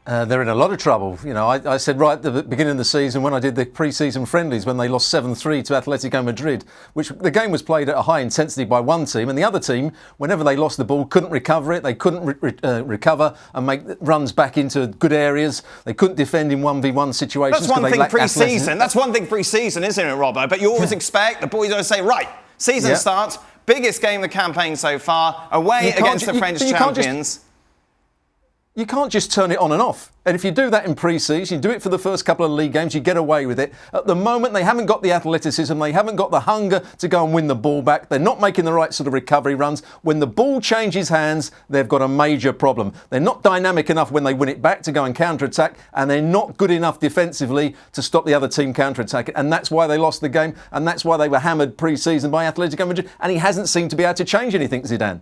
They're in a lot of trouble. You know, I said right at the beginning of the season when I did the pre-season friendlies when they lost 7-3 to Atletico Madrid, which the game was played at a high intensity by one team, and the other team, whenever they lost the ball, couldn't recover it. They couldn't recover and make runs back into good areas. They couldn't defend in 1v1 situations. That's one thing pre-season. That's one thing pre-season, isn't it, Robbo? But you always expect the boys always say, right, season starts, biggest game of the campaign so far, away against the French champions. You can't just turn it on and off. And if you do that in pre-season, you do it for the first couple of league games, you get away with it. At the moment, they haven't got the athleticism, they haven't got the hunger to go and win the ball back. They're not making the right sort of recovery runs. When the ball changes hands, they've got a major problem. They're not dynamic enough when they win it back to go and counter-attack, and they're not good enough defensively to stop the other team counter-attacking. And that's why they lost the game, and that's why they were hammered pre-season by Atletico Madrid. And he hasn't seemed to be able to change anything, Zidane.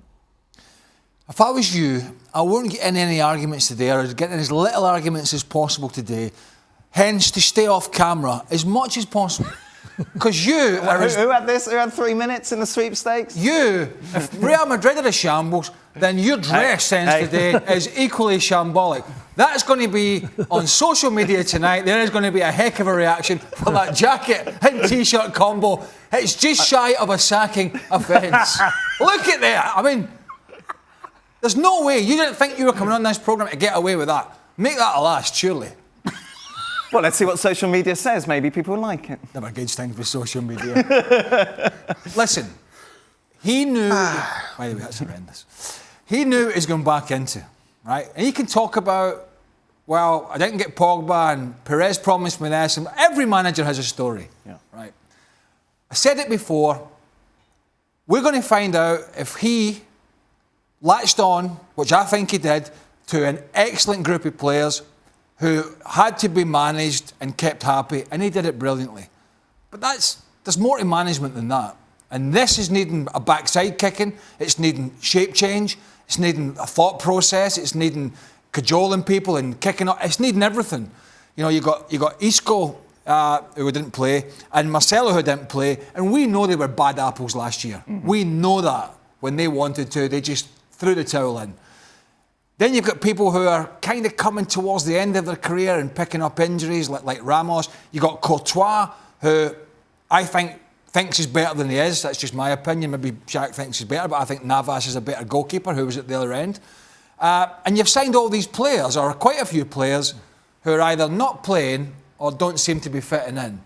If I was you, I wouldn't get in any arguments today. I'd get in as little arguments as possible today. Hence, to stay off camera as much as possible. Because you are... Who had this? Who had 3 minutes in the sweepstakes? You, if Real Madrid are a shambles, then your dress sense today is equally shambolic. That's going to be on social media tonight. There is going to be a heck of a reaction for that jacket and T-shirt combo. It's just shy of a sacking offence. Look at that. I mean... There's no way. You didn't think you were coming on this programme to get away with that. Make that a last, surely. Well, let's see what social media says. Maybe people like it. Never a good thing for social media. Listen, he knew... By the way, that's horrendous. He knew what he was going back into, right? And he can talk about, well, I didn't get Pogba and Perez promised me this. And every manager has a story, right? I said it before. We're going to find out if he... latched on, which I think he did, to an excellent group of players who had to be managed and kept happy, and he did it brilliantly. But there's more to management than that. And this is needing a backside kicking, it's needing shape change, it's needing a thought process, it's needing cajoling people and kicking up, it's needing everything. You know, you got Isco, who didn't play, and Marcelo, who didn't play, and we know they were bad apples last year. Mm-hmm. We know that. When they wanted to, they just threw the towel in. Then you've got people who are kind of coming towards the end of their career and picking up injuries, like Ramos. You've got Courtois, who I think thinks he's better than he is. That's just my opinion. Maybe Shaq thinks he's better, but I think Navas is a better goalkeeper who was at the other end. And you've signed all these players, or quite a few players, who are either not playing or don't seem to be fitting in.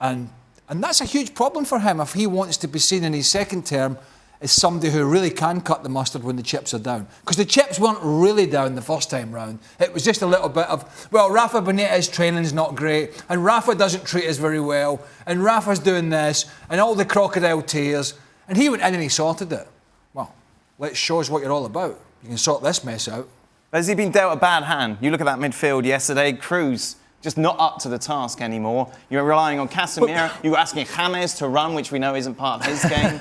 And that's a huge problem for him if he wants to be seen in his second term is somebody who really can cut the mustard when the chips are down. Because the chips weren't really down the first time round. It was just a little bit of, well, Rafa Benitez training's not great, and Rafa doesn't treat us very well, and Rafa's doing this, and all the crocodile tears. And he went in and he sorted it. Well, let's show us what you're all about. You can sort this mess out. Has he been dealt a bad hand? You look at that midfield yesterday, Cruz just not up to the task anymore. You're relying on Casemiro. You were asking James to run, which we know isn't part of his game.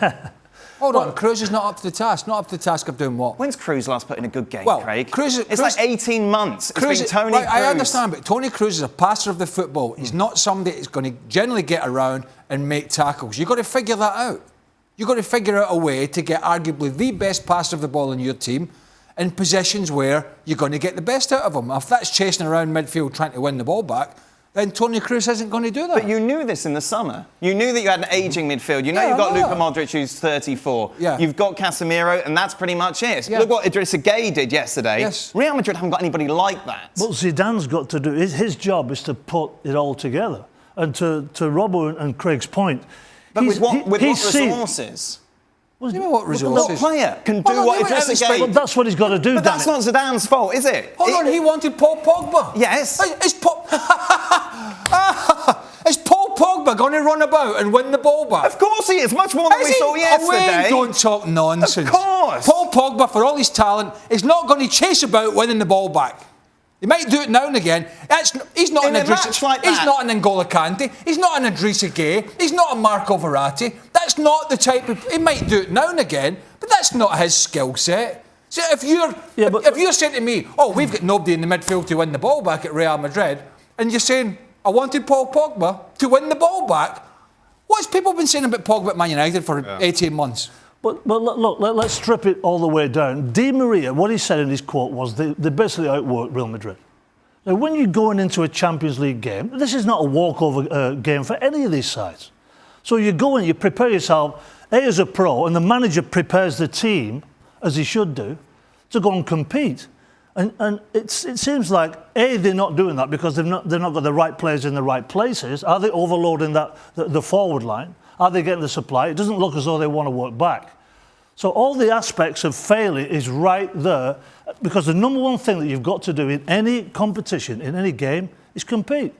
Hold on, Cruz is not up to the task. Not up to the task of doing what? When's Cruz last put in a good game, well, Craig? It's like 18 months. It's been Tony Cruz. I understand, but Tony Cruz is a passer of the football. He's not somebody that's going to generally get around and make tackles. You've got to figure that out. You've got to figure out a way to get arguably the best passer of the ball in your team in positions where you're going to get the best out of him. If that's chasing around midfield trying to win the ball back, then Tony Cruz isn't going to do that. But you knew this in the summer. You knew that you had an ageing midfield. You know you've got Luka Modric, who's 34. Yeah. You've got Casemiro, and that's pretty much it. Yeah. Look what Idrissa Gueye did yesterday. Yes. Real Madrid haven't got anybody like that. What Zidane's got to do, his job is to put it all together. And to Robbo and Craig's point... But with what resources? What do you mean what resources? What player can do what Idrissa Gueye... Well, that's what he's got to do, But that's not Zidane's fault, is it? Hold on, he wanted Paul Pogba. Yes. Is Paul Pogba going to run about and win the ball back? Of course he is, much more than we saw yesterday. Don't talk nonsense. Of course. Paul Pogba, for all his talent, is not going to chase about winning the ball back. He might do it now and again. He's not an N'Golo Kante. He's not an Idrissa Gueye. He's not a Marco Verratti. That's not the type of... He might do it now and again, but that's not his skill set. So if you're saying to me, oh, we've got nobody in the midfield to win the ball back at Real Madrid, and you're saying, I wanted Paul Pogba to win the ball back, what's people been saying about Pogba at Man United for 18 months? But look, let's strip it all the way down. Di Maria, what he said in his quote was they basically outworked Real Madrid. Now, when you're going into a Champions League game, this is not a walkover game for any of these sides. So you go in, you prepare yourself, A, as a pro, and the manager prepares the team, as he should do, to go and compete. And it seems like, A, they're not doing that because they've not got the right players in the right places. Are they overloading the forward line? Are they getting the supply? It doesn't look as though they want to work back. So all the aspects of failure is right there, because the number one thing that you've got to do in any competition, in any game, is compete.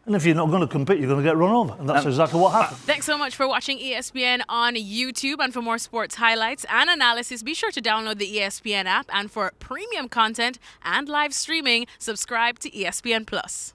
And if you're not going to compete, you're going to get run over. And that's exactly what happened. Thanks so much for watching ESPN on YouTube. And for more sports highlights and analysis, be sure to download the ESPN app. And for premium content and live streaming, subscribe to ESPN Plus.